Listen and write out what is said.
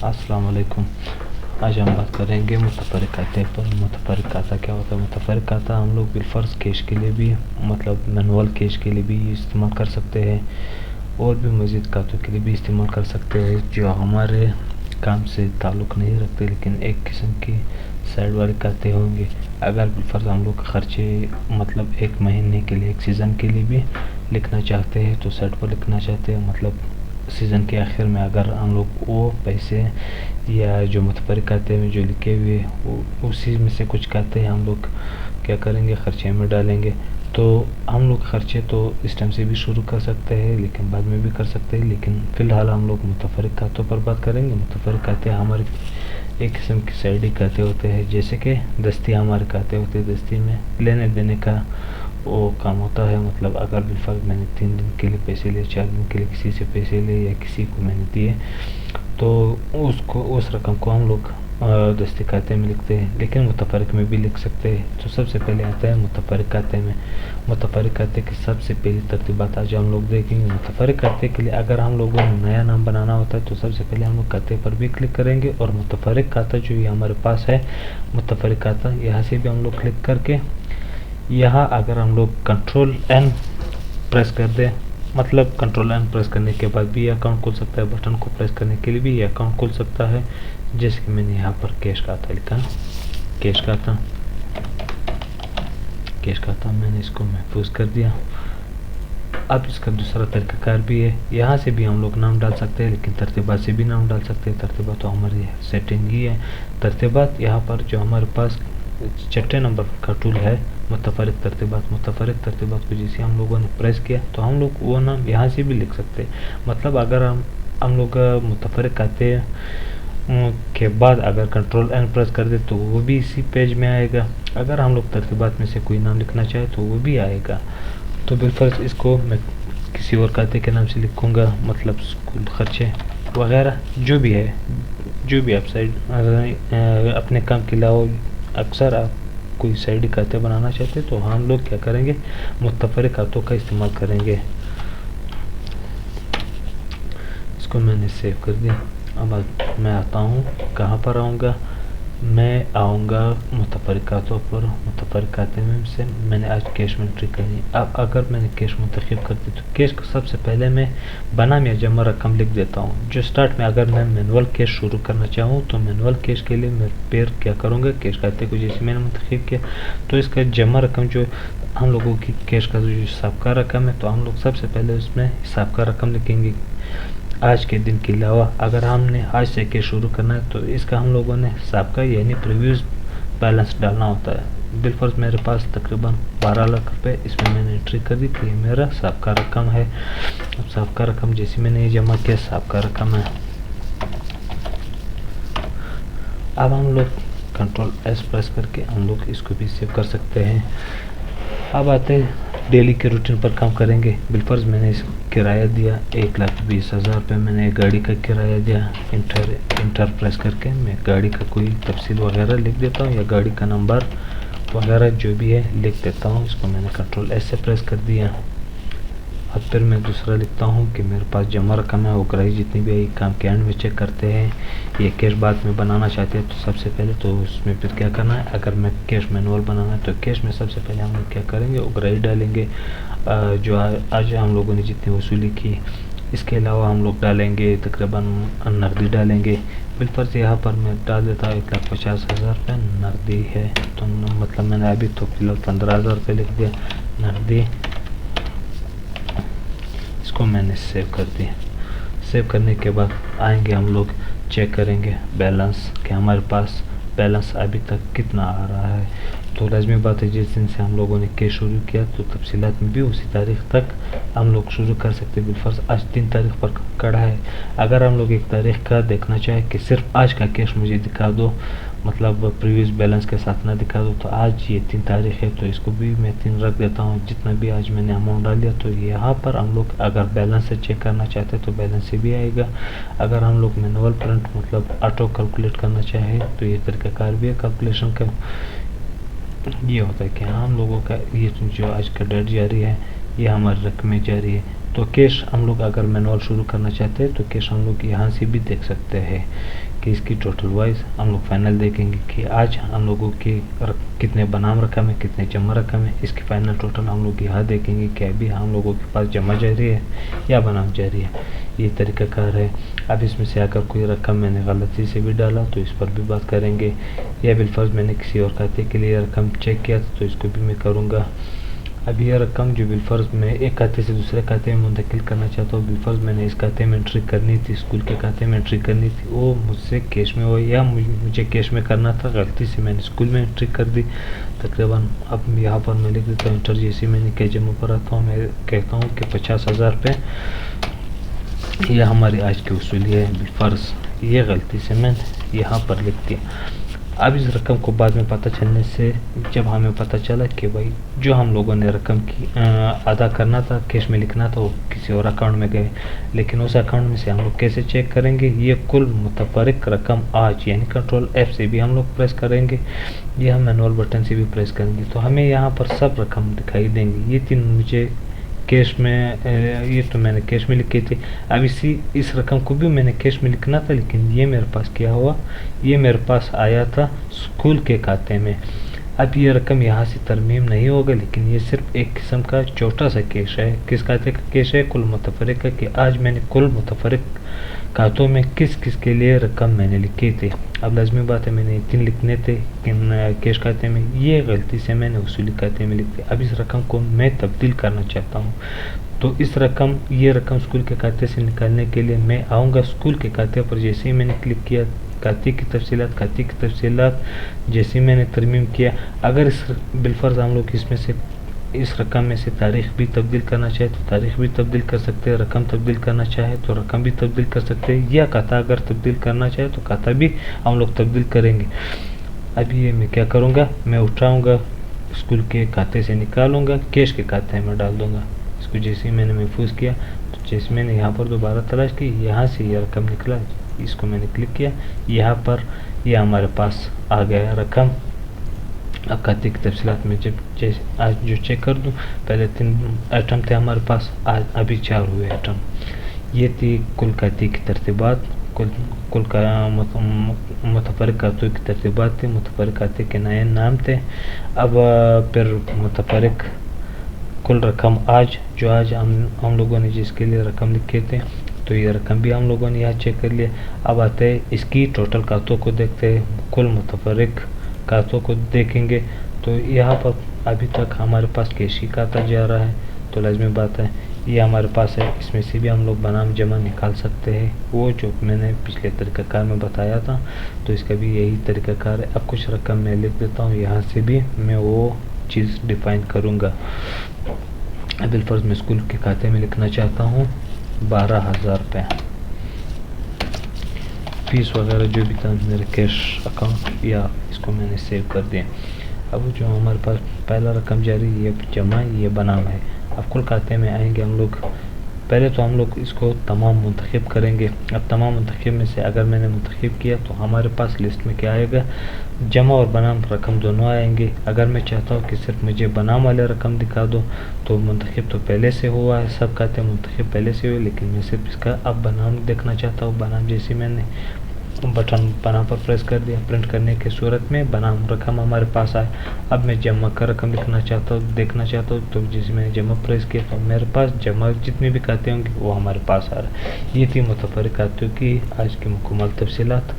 السلام علیکم۔ آج ہم بات کریں گے متفرق کھاتے پر۔ متفرق کھاتا کیا ہوتا ہے؟ متفرق کھاتا ہم لوگ بالفرض کیش کے لیے بھی مینول کیش کے لیے بھی استعمال کر سکتے ہیں، اور بھی مزید کھاتوں کے لیے بھی استعمال کر سکتے ہیں جو ہمارے کام سے تعلق نہیں رکھتے، لیکن ایک قسم کی سائڈ والے کھاتے ہوں گے۔ اگر بالفرض ہم لوگ خرچے ایک مہینے کے لیے، ایک سیزن کے لیے بھی لکھنا چاہتے ہیں تو سائڈ پر لکھنا چاہتے ہیں، سیزن کے آخر میں اگر ہم لوگ وہ پیسے یا جو متفرق کھاتے میں جو لکھے ہوئے اسی میں سے کچھ کھاتے ہیں ہم لوگ کیا کریں گے، خرچے میں ڈالیں گے، تو ہم لوگ خرچے تو اس ٹائم سے بھی شروع کر سکتے ہیں لیکن بعد میں بھی کر سکتے ہیں، لیکن فی الحال ہم لوگ متفرق کھاتوں پر بات کریں گے۔ متفرق کھاتے ہمارے ایک قسم کی سائڈی کھاتے ہوتے ہیں، جیسے کہ دستی ہمارے کھاتے ہوتے ہیں۔ دستی میں لینے دینے کا وہ کام ہوتا ہے، اگر بالفرض میں نے 3 دن کے لیے پیسے لیے، 4 دن کے لیے کسی سے پیسے لیے یا کسی کو میں نے دیے تو اس رقم کو ہم لوگ دستی کھاتے میں لکھتے ہیں، لیکن متفرق میں بھی لکھ سکتے ہیں۔ تو سب سے پہلے آتا ہے متفرق کھاتے میں۔ متفرق کھاتے کی سب سے پہلی ترتیبات آج ہم لوگ دیکھیں گے۔ متفرق کھاتے کے لیے اگر ہم لوگوں نے نیا نام بنانا ہوتا ہے تو سب سے پہلے ہم لوگ کھاتے پر بھی کلک کریں گے، اور متفرق کھاتا جو یہ ہمارے پاس ہے متفرق کھاتا، یہاں سے بھی ہم لوگ کلک کر کے یہاں اگر ہم لوگ کنٹرول این پریس کر دیں، کنٹرول این پریس کرنے کے بعد بھی یہ اکاؤنٹ کھل سکتا ہے، بٹن کو پریس کرنے کے لیے بھی یہ اکاؤنٹ کھل سکتا ہے، جیسے کہ میں نے یہاں پر کیش کھاتا لکھا، کیش کھاتا میں نے اس کو محفوظ کر دیا۔ اب اس کا دوسرا طریقہ کار بھی ہے، یہاں سے بھی ہم لوگ نام ڈال سکتے ہیں، لیکن ترتیبات سے بھی نام ڈال سکتے ہیں۔ ترتیبات تو ہماری سیٹنگ ہی ہے۔ ترتیبات یہاں پر جو ہمارے پاس چھٹے نمبر کا ٹول ہے متفرق ترتیبات، متفرق ترتیبات کو جیسے ہم لوگوں نے پریس کیا تو ہم لوگ وہ نام یہاں سے بھی لکھ سکتے ہیں۔ اگر ہم لوگ متفرق کھاتے کے بعد اگر کنٹرول این پریس کر دے تو وہ بھی اسی پیج میں آئے گا، اگر ہم لوگ ترتیبات میں سے کوئی نام لکھنا چاہے تو وہ بھی آئے گا۔ تو بالفرض اس کو میں کسی اور کھاتے کے نام سے لکھوں گا، اسکول خرچے وغیرہ جو بھی ہے، جو بھی آپ سائڈ اپنے کام کے علاوہ اکثر آپ کوئی سائڈ کھاتے بنانا چاہتے تو ہم لوگ کیا کریں گے، متفرق کھاتوں کا استعمال کریں گے۔ اس کو میں نے سیو کر دیا۔ اب میں آتا ہوں، کہاں پر آؤں گا؟ میں آؤں گا متفرق کھاتوں پر۔ متفرق کھاتے میں سے میں نے آج کیش میں انٹری کرنی۔ اب اگر میں نے کیش منتخب کر دی تو کیش کو سب سے پہلے میں بنام یا جمع رقم لکھ دیتا ہوں۔ جو سٹارٹ میں اگر میں مینول کیش شروع کرنا چاہوں تو مینول کیش کے لیے میں پھر کیا کروں گا، کیش کھاتے کو جیسے میں نے منتخب کیا تو اس کا جمع رقم جو ہم لوگوں کی کیش کا جو حساب کا رقم ہے تو ہم لوگ سب سے پہلے اس میں حساب کا رقم لکھیں گے آج کے دن کے علاوہ۔ اگر ہم نے آج سے کیش شروع کرنا ہے تو اس کا ہم لوگوں نے حساب کا یعنی پریویوس بیلنس ڈالنا ہوتا ہے۔ بالفرض میرے پاس تقریباً 12 لاکھ روپے اس میں نے انٹری کر دی کہ یہ میرا حساب کا رقم ہے۔ اب حساب کا رقم جیسے میں نے یہ جمع کیا حساب کا رقم ہے۔ اب ہم لوگ کنٹرول ایس پریس کر کے ہم لوگ اس کو بھی سیو کر سکتے ہیں۔ اب آتے ہیں ڈیلی کے روٹین پر کام کریں گے۔ بالفرض میں نے اس کرایہ دیا 1,20,000 روپے، میں نے گاڑی کا کرایہ دیا، انٹر پریس کر کے میں گاڑی کا کوئی تفصیل وغیرہ لکھ دیتا ہوں یا گاڑی کا نمبر وغیرہ جو بھی ہے لکھ دیتا ہوں۔ اس کو میں نے کنٹرول ایس سے پریس کر دیا۔ اب پھر میں دوسرا لکھتا ہوں کہ میرے پاس جمع رقم ہے، اگرائی جتنی بھی ہے کام کے اینڈ میں چیک کرتے ہیں۔ یہ کیش بعد میں بنانا چاہتے ہیں تو سب سے پہلے تو اس میں پھر کیا کرنا ہے، اگر میں کیش مینول بنانا ہے تو کیش میں سب سے پہلے ہم لوگ کیا کریں گے، اگرائی ڈالیں گے جو آج ہم لوگوں نے جتنی وصولی کی۔ اس کے علاوہ ہم لوگ ڈالیں گے تقریباً نقدی ڈالیں گے۔ بالفرض یہاں پر میں ڈال دیتا ہوں 1,50,000 روپے نقدی ہے، تو میں نے ابھی تو فی الحال 15,000 روپے لکھ دیا نقدی۔ اس کو میں نے سیو کر دیا۔ سیو کرنے کے بعد آئیں گے ہم لوگ چیک کریں گے بیلنس کہ ہمارے پاس بیلنس ابھی تک کتنا آ رہا ہے۔ تو لازمی بات ہے جس دن سے ہم لوگوں نے کیش شروع کیا تو تفصیلات میں بھی اسی تاریخ تک ہم لوگ شروع کر سکتے۔ بالفرض آج 3 تاریخ پر کڑا ہے، اگر ہم لوگ 1 تاریخ کا دیکھنا چاہیں کہ صرف آج کا کیش مجھے دکھا دو، پریویس بیلنس کے ساتھ نہ دکھا دو، تو آج یہ 3 تاریخ ہے تو اس کو بھی میں 3 رکھ دیتا ہوں، جتنا بھی آج میں نے اماؤنٹ ڈال دیا۔ تو یہاں پر ہم لوگ اگر بیلنس سے چیک کرنا چاہتے تو بیلنس سے بھی آئے گا، اگر ہم لوگ مینول پرنٹ آٹو کیلکولیٹ کرنا چاہے تو یہ طریقہ کار بھی ہے کیلکولیشن کا۔ یہ ہوتا ہے کہ ہم لوگوں کا یہ جو آج کا ڈیٹ جاری ہے یہ ہماری رقمیں جاری ہے، تو تو کیش ہم لوگ اگر مینول شروع کرنا چاہتے ہیں تو کیش ہم لوگ یہاں سے بھی دیکھ سکتے ہیں کہ اس کی ٹوٹل وائز ہم لوگ فائنل دیکھیں گے کہ آج ہم لوگوں کی کتنے بنام رقم ہے، کتنے جمع رقم ہے. اس کی فائنل ٹوٹل ہم لوگ یہاں دیکھیں گے کہ ابھی ہم لوگوں کے پاس جمع جاری ہے یا بنام جاری ہے. یہ طریقہ کار ہے. اب اس میں سے اگر کوئی رقم میں نے غلطی سے بھی ڈالا تو اس پر بھی بات کریں گے، یا بالفرض میں نے کسی اور کھاتے کے لیے رقم چیک کیا تو اس کو بھی میں کروں گا. اب یہ رقم جو بالفرض میں ایک کھاتے سے دوسرے کھاتے میں منتقل کرنا چاہتا ہوں، بالفرض میں نے اس کھاتے میں انٹری کرنی تھی، اسکول کے کھاتے میں انٹری کرنی تھی، وہ مجھ سے کیش میں ہو یا مجھے کیش میں کرنا تھا، غلطی سے میں نے اسکول میں انٹری کر دی تقریباً. اب یہاں پر میں لکھ دیتا ہوں انٹر. جیسے میں نے کہ جمع پر آتا ہوں، میں کہتا ہوں کہ 50,000 روپے یہ ہماری آج کی وصولی ہے بالفرض. یہ غلطی سے میں نے یہاں پر لکھ دیا. اب اس رقم کو بعد میں پتہ چلنے سے جب ہمیں پتہ چلا کہ بھائی جو ہم لوگوں نے رقم کی ادا کرنا تھا، کیش میں لکھنا تھا، وہ کسی اور اکاؤنٹ میں گئے، لیکن اس اکاؤنٹ میں سے ہم لوگ کیسے چیک کریں گے؟ یہ کل متفرق رقم آج یعنی کنٹرول F سے بھی ہم لوگ پریس کریں گے، یہ ہم مینول بٹن سے بھی پریس کریں گے تو ہمیں یہاں پر سب رقم دکھائی دیں گی. یہ تین مجھے کیش میں، یہ تو میں نے کیش میں لکھی تھی. اب اس رقم کو بھی میں نے کیش میں لکھنا تھا، لیکن یہ میرے پاس کیا ہوا، یہ میرے پاس آیا تھا اسکول کے کھاتے میں. اب یہ رقم یہاں سے ترمیم نہیں ہوگا، لیکن یہ صرف ایک قسم کا چھوٹا سا کیش ہے. کس کھاتے کا کیش ہے؟ کل متفرق کا، کہ آج میں نے کل متفرق کھاتوں میں کس کس کے لیے رقم میں نے لکھی تھی. اب لازمی بات ہے میں نے 3 لکھنے تھے کیش کھاتے میں، یہ غلطی سے میں نے وصولی کھاتے میں لکھ دیا. اب اس رقم کو میں تبدیل کرنا چاہتا ہوں تو یہ رقم اسکول کے کھاتے سے نکالنے کے لیے میں آؤں گا اسکول کے کھاتے پر. جیسے ہی میں نے کلک کیا کھاتے کی تفصیلات جیسے میں نے ترمیم کیا، اگر بالفرض ہم لوگ اس رقم میں سے تاریخ بھی تبدیل کرنا چاہے تو تاریخ بھی تبدیل کر سکتے ہیں، رقم تبدیل کرنا چاہے تو رقم بھی تبدیل کر سکتے ہیں، یا کھاتا اگر تبدیل کرنا چاہے تو کھاتا بھی ہم لوگ تبدیل کریں گے. اب یہ میں کیا کروں گا، میں اٹھاؤں گا اسکول کے کھاتے سے نکالوں گا، کیش کے کھاتے میں ڈال دوں گا. اس کو جیسے ہی میں نے محفوظ کیا تو جیسے میں نے یہاں پر دوبارہ تلاش کی، یہاں سے یہ رقم نکلا، اس کو میں نے کلک کیا، یہاں پر یہ ہمارے پاس آ گیا رقم. اب کھاتے کی تفصیلات میں جیسے آج جو چیک کر دوں، پہلے 3 آئٹم تھے ہمارے پاس، آج ابھی 4 ہوئے آئٹم. یہ تھی کل کھاتے کی ترتیبات، کل متفرق کھاتوں کی ترتیبات تھے، متفرق کھاتے کے نئے نام تھے. اب پھر متفرق کل رقم آج ہم لوگوں نے جس کے لیے رقم لکھے تھے تو یہ رقم بھی ہم لوگوں نے یہاں چیک کر لیا. اب آتے ہیں اس کی ٹوٹل کھاتوں کو دیکھتے ہیں، کل متفرق کھاتوں کو دیکھیں گے تو یہاں پر ابھی تک ہمارے پاس کیش ہی کھاتا جا رہا ہے تو لازمی بات ہے یہ ہمارے پاس ہے. اس میں سے بھی ہم لوگ بنام جمع نکال سکتے ہیں، وہ جو میں نے پچھلے طریقہ کار میں بتایا تھا تو اس کا بھی یہی طریقہ کار ہے. اب کچھ رقم میں لکھ دیتا ہوں، یہاں سے بھی میں وہ چیز ڈیفائن کروں گا. بالفرض میں اسکول کے کھاتے میں لکھنا چاہتا ہوں 12,000 روپے، فیس وغیرہ جو بھی تھا میرے کیش اکاؤنٹ، یا اس کو میں نے سیو کر دیا. اب جو ہمارے پاس پہلا رقم جاری، یہ جمع، یہ بنام ہے. اب کل کھاتے میں آئیں گے ہم لوگ، پہلے تو ہم لوگ اس کو تمام منتخب کریں گے. اب تمام منتخب میں سے اگر میں نے منتخب کیا تو ہمارے پاس لسٹ میں کیا آئے گا، جمع اور بنام رقم دونوں آئیں گے. اگر میں چاہتا ہوں کہ صرف مجھے بنام والے رقم دکھا دو تو منتخب تو پہلے سے ہوا ہے، سب کھاتے منتخب پہلے سے ہوئے، لیکن میں صرف اس کا اب بنام دیکھنا چاہتا ہوں. بنام جیسے میں نے بٹن بنام پر پریس کر دیا، پرنٹ کرنے کی صورت میں بنام رقم ہمارے پاس آئے. اب میں جمع کا رقم لکھنا چاہتا ہوں، دیکھنا چاہتا ہوں تو جس میں نے جمع پریس کیا تو میرے پاس جمع جتنے بھی کھاتے ہوں گے وہ ہمارے پاس آ رہا ہے. یہ تھی متفرق کھاتوں کی آج کی مکمل تفصیلات.